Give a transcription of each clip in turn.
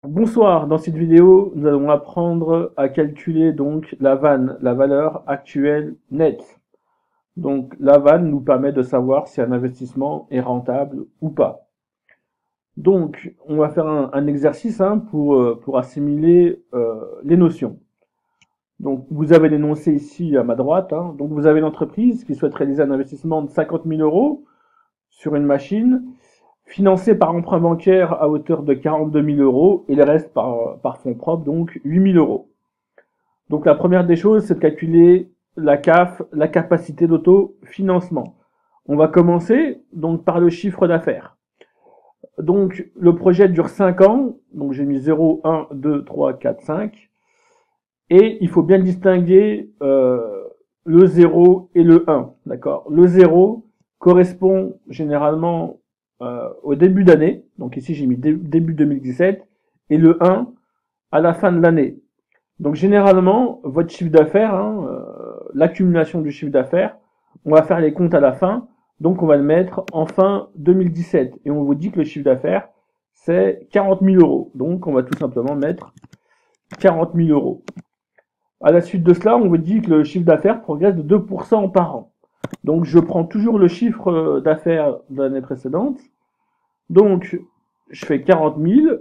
Bonsoir, dans cette vidéo, nous allons apprendre à calculer donc la VAN, la valeur actuelle nette. Donc la VAN nous permet de savoir si un investissement est rentable ou pas. Donc on va faire un exercice pour assimiler les notions. Donc vous avez l'énoncé ici à ma droite. Donc vous avez l'entreprise qui souhaite réaliser un investissement de 50 000 euros sur une machine financé par emprunt bancaire à hauteur de 42 000 euros et le reste par fonds propres, donc 8 000 euros. Donc la première des choses, c'est de calculer la CAF, la capacité d'autofinancement. On va commencer donc par le chiffre d'affaires. Donc le projet dure 5 ans, donc j'ai mis 0, 1, 2, 3, 4, 5. Et il faut bien distinguer le 0 et le 1. D'accord. Le 0 correspond généralement au début d'année, donc ici j'ai mis début 2017, et le 1 à la fin de l'année. Donc généralement, votre chiffre d'affaires, l'accumulation du chiffre d'affaires, on va faire les comptes à la fin, donc on va le mettre en fin 2017, et on vous dit que le chiffre d'affaires, c'est 40 000 euros. Donc on va tout simplement mettre 40 000 euros. À la suite de cela, on vous dit que le chiffre d'affaires progresse de 2% par an. Donc je prends toujours le chiffre d'affaires de l'année précédente. Donc je fais 40 000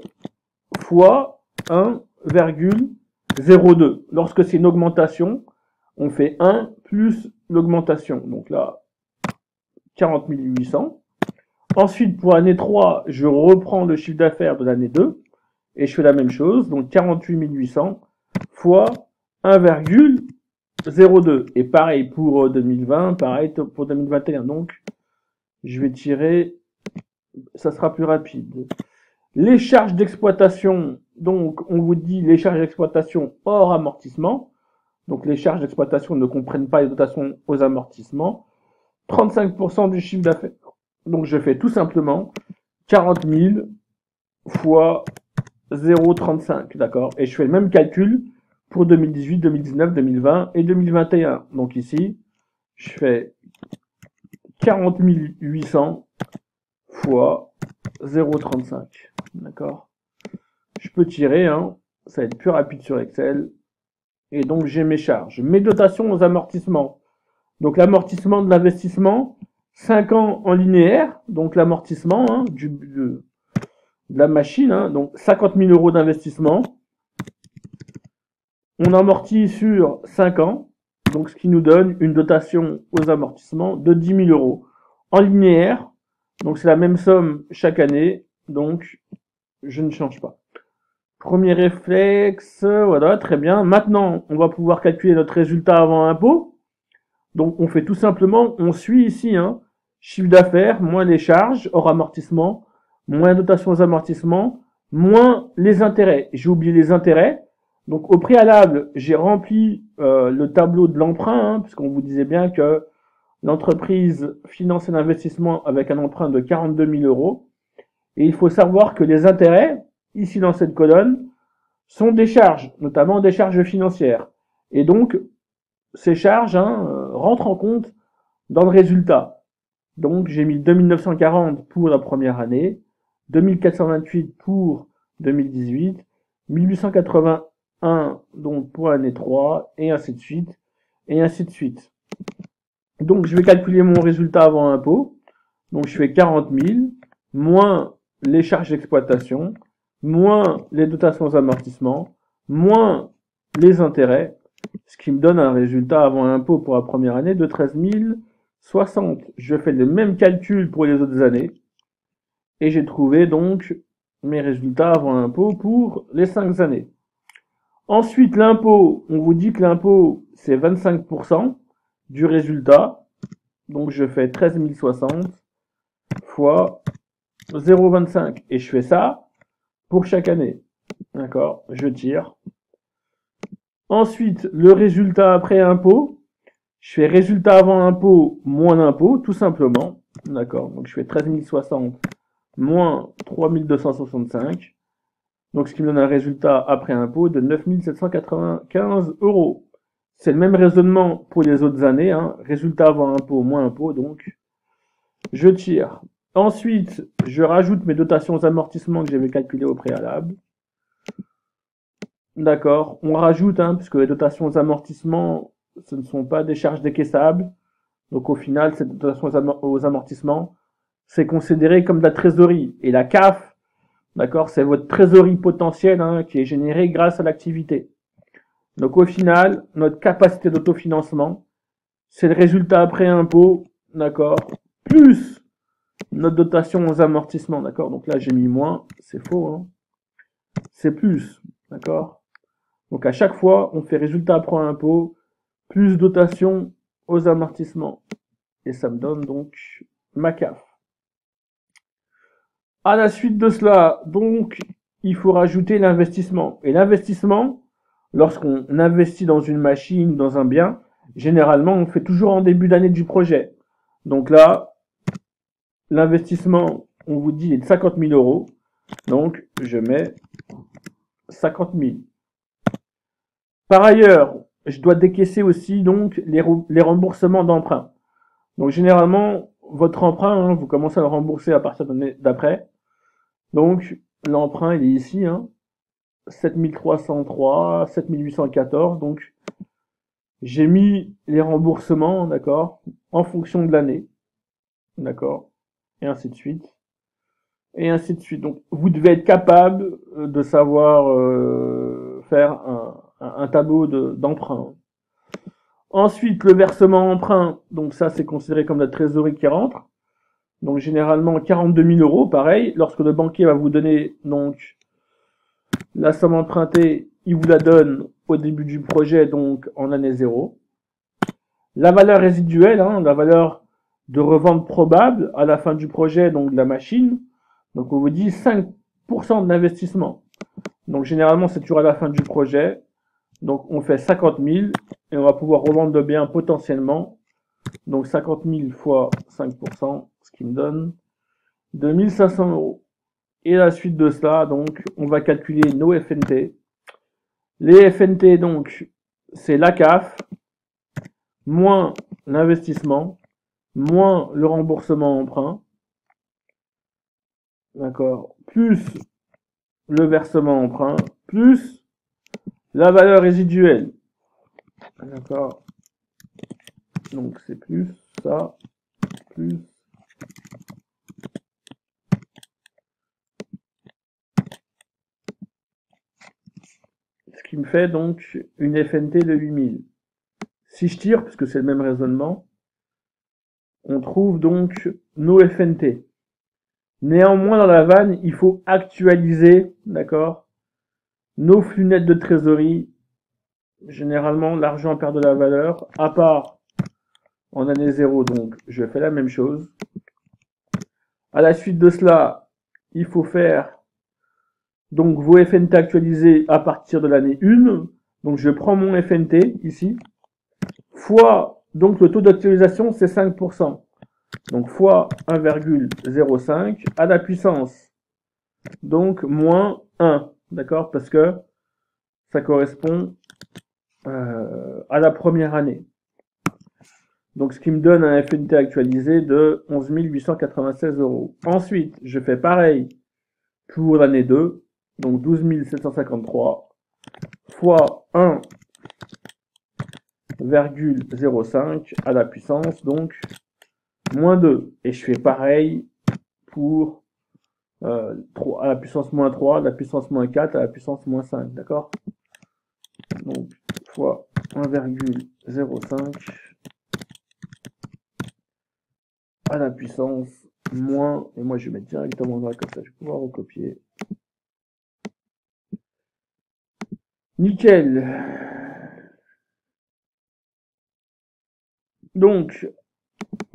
fois 1,02. Lorsque c'est une augmentation, on fait 1 plus l'augmentation. Donc là, 40 800. Ensuite, pour l'année 3, je reprends le chiffre d'affaires de l'année 2 et je fais la même chose. Donc 48 800 fois 1,02. Et pareil pour 2020, pareil pour 2021. Donc, je vais tirer, ça sera plus rapide. Les charges d'exploitation, donc on vous dit les charges d'exploitation hors amortissement. Donc les charges d'exploitation ne comprennent pas les dotations aux amortissements. 35% du chiffre d'affaires. Donc je fais tout simplement 40 000 fois 0,35, d'accord. Et je fais le même calcul pour 2018, 2019, 2020 et 2021. Donc ici, je fais 40 800 fois 0,35. D'accord. Je peux tirer, ça va être plus rapide sur Excel. Et donc j'ai mes charges. Mes dotations aux amortissements. Donc l'amortissement de l'investissement, 5 ans en linéaire. Donc l'amortissement de la machine. Donc 50 000 euros d'investissement. On amortit sur 5 ans, donc ce qui nous donne une dotation aux amortissements de 10 000 euros. En linéaire, donc c'est la même somme chaque année, donc je ne change pas. Premier réflexe, voilà, très bien. Maintenant, on va pouvoir calculer notre résultat avant impôt. Donc on fait tout simplement, on suit ici, chiffre d'affaires, moins les charges, hors amortissement, moins dotation aux amortissements, moins les intérêts. J'ai oublié les intérêts. Donc au préalable, j'ai rempli le tableau de l'emprunt, puisqu'on vous disait bien que l'entreprise finançait l'investissement avec un emprunt de 42 000 euros. Et il faut savoir que les intérêts, ici dans cette colonne, sont des charges, notamment des charges financières. Et donc, ces charges rentrent en compte dans le résultat. Donc j'ai mis 2940 pour la première année, 2428 pour 2018, 1880 donc pour l'année 3, et ainsi de suite, et ainsi de suite. Donc je vais calculer mon résultat avant impôt. Donc je fais 40 000, moins les charges d'exploitation, moins les dotations aux amortissements, moins les intérêts, ce qui me donne un résultat avant impôt pour la première année de 13 060. Je fais le même calcul pour les autres années, et j'ai trouvé donc mes résultats avant impôt pour les 5 années. Ensuite, l'impôt, on vous dit que l'impôt, c'est 25% du résultat. Donc, je fais 13 060 fois 0,25. Et je fais ça pour chaque année. D'accord? Je tire. Ensuite, le résultat après impôt, je fais résultat avant impôt moins impôt, tout simplement. D'accord? Donc, je fais 13 060 moins 3 265. Donc, ce qui me donne un résultat après impôt de 9 795 euros. C'est le même raisonnement pour les autres années. Résultat avant impôt, moins impôt. Donc, je tire. Ensuite, je rajoute mes dotations aux amortissements que j'avais calculées au préalable. D'accord. On rajoute, hein, puisque les dotations aux amortissements, ce ne sont pas des charges décaissables. Donc au final, cette dotation aux amortissements, c'est considéré comme de la trésorerie. Et la CAF, d'accord, c'est votre trésorerie potentielle, hein, qui est générée grâce à l'activité. Donc au final, notre capacité d'autofinancement, c'est le résultat après impôt, d'accord, plus notre dotation aux amortissements, d'accord. Donc là, j'ai mis moins, c'est faux, hein. C'est plus, d'accord. Donc à chaque fois, on fait résultat après impôt, plus dotation aux amortissements. Et ça me donne donc ma CAF. À la suite de cela, donc, il faut rajouter l'investissement. Et l'investissement, lorsqu'on investit dans une machine ou dans un bien, généralement, on fait toujours en début d'année du projet. Donc là, l'investissement, on vous dit, est de 50 000 euros. Donc, je mets 50 000. Par ailleurs, je dois décaisser aussi donc les remboursements d'emprunt. Donc généralement, votre emprunt, hein, vous commencez à le rembourser à partir de l'année d'après. Donc l'emprunt, il est ici, hein, 7303, 7814. Donc j'ai mis les remboursements, d'accord, en fonction de l'année, d'accord, et ainsi de suite. Et ainsi de suite. Donc vous devez être capable de savoir faire un tableau d'emprunt. Ensuite, le versement emprunt, donc ça c'est considéré comme la trésorerie qui rentre. Donc généralement 42 000 euros, pareil. Lorsque le banquier va vous donner donc la somme empruntée, il vous la donne au début du projet, donc en année 0. La valeur résiduelle, hein, la valeur de revente probable à la fin du projet, donc de la machine. Donc on vous dit 5% de l'investissement. Donc généralement c'est toujours à la fin du projet. Donc on fait 50 000 et on va pouvoir revendre le bien potentiellement. Donc 50 000 fois 5%, ce qui me donne 2500 euros. Et la suite de cela, donc, on va calculer nos FNT. Les FNT, donc, c'est la CAF, moins l'investissement, moins le remboursement emprunt, d'accord, plus le versement emprunt, plus la valeur résiduelle, d'accord. Donc, c'est plus ça, plus ce qui me fait donc une FNT de 8000. Si je tire, puisque c'est le même raisonnement, on trouve donc nos FNT. Néanmoins, dans la vanne, il faut actualiser, d'accord, nos flux nets de trésorerie. Généralement, l'argent perd de la valeur, à part en année 0, donc je fais la même chose. À la suite de cela, il faut faire donc vos FNT actualisés à partir de l'année 1. Donc je prends mon FNT ici, fois donc le taux d'actualisation c'est 5%. Donc fois 1,05 à la puissance. Donc moins 1. D'accord? Parce que ça correspond à la première année. Donc ce qui me donne un FNT actualisé de 11 896 euros. Ensuite, je fais pareil pour l'année 2. Donc 12 753 fois 1,05 à la puissance, donc moins 2. Et je fais pareil pour à la puissance moins 3, à la puissance moins 4, à la puissance moins 5, d'accord? Donc, fois 1,05 à la puissance moins, et moi je vais mettre directement là, comme ça je vais pouvoir recopier. Nickel. Donc,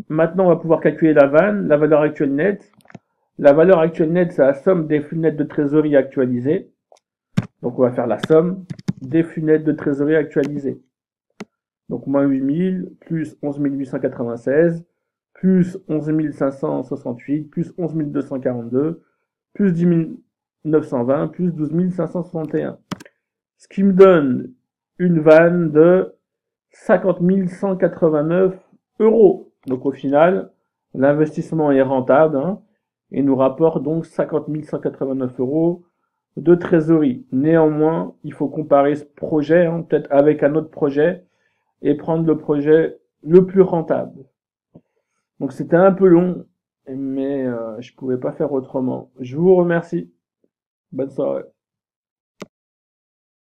maintenant on va pouvoir calculer la vanne, la valeur actuelle nette. La valeur actuelle nette, c'est la somme des flux nets de trésorerie actualisés. Donc on va faire la somme des flux nets de trésorerie actualisés. Donc moins 8000, plus 11 896, plus 11 568, plus 11 242, plus 10 920, plus 12 561. Ce qui me donne une vanne de 50 189 euros. Donc au final, l'investissement est rentable, hein, et nous rapporte donc 50 189 euros de trésorerie. Néanmoins, il faut comparer ce projet, hein, peut-être avec un autre projet, et prendre le projet le plus rentable. Donc c'était un peu long, mais je pouvais pas faire autrement. Je vous remercie. Bonne soirée.